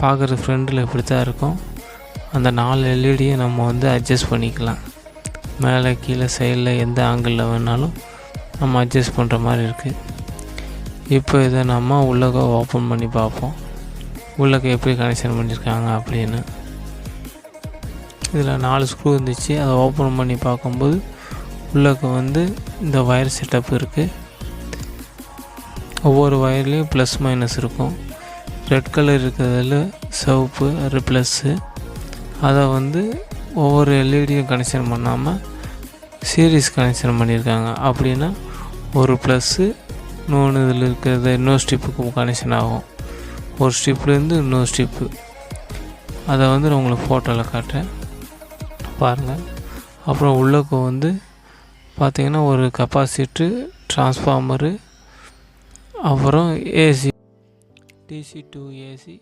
பார்க்குற ஃப்ரண்டில் இப்படி தான் இருக்கும். அந்த 4 எல்இடியை நம்ம வந்து அட்ஜஸ்ட் பண்ணிக்கலாம். மேலே கீழே சைடில் எந்த ஆங்கிளில் வேணாலும் நம்ம அட்ஜஸ்ட் பண்ணுற மாதிரி இருக்குது. இப்போ இதை நம்ம உள்ளக்க ஓப்பன் பண்ணி பார்ப்போம், உள்ளக்க எப்படி கனெக்ஷன் பண்ணியிருக்காங்க அப்படின்னு. இதில் 4 ஸ்க்ரூ இருந்துச்சு. அதை ஓப்பன் பண்ணி பார்க்கும்போது உள்ளக்க வந்து இந்த வயர் செட்டப் இருக்குது. ஒவ்வொரு வயர்லேயும் ப்ளஸ் மைனஸ் இருக்கும். ரெட் கலர் இருக்கிறதுல சிவப்பு அது ப்ளஸ்ஸு. அதை வந்து ஒவ்வொரு எல்இடியும் கனெக்ஷன் பண்ணாமல் சீரிஸ் கனெக்ஷன் பண்ணியிருக்காங்க. அப்படின்னா ஒரு ப்ளஸ்ஸு இன்னொன்று இதில் இருக்கிறது இன்னொரு ஸ்ட்ரிப்புக்கு கனெக்ஷன் ஆகும். ஒரு ஸ்ட்ரிப்லேருந்து இன்னொரு ஸ்ட்ரிப்பு. அதை வந்து நான் உங்களுக்கு ஃபோட்டோவில் காட்டுறேன் பாருங்கள். அப்புறம் உள்ளக்க வந்து பார்த்திங்கன்னா ஒரு கெப்பாசிட்ரு, டிரான்ஸ்ஃபார்மரு, அப்புறம் ஏசி, DC to AC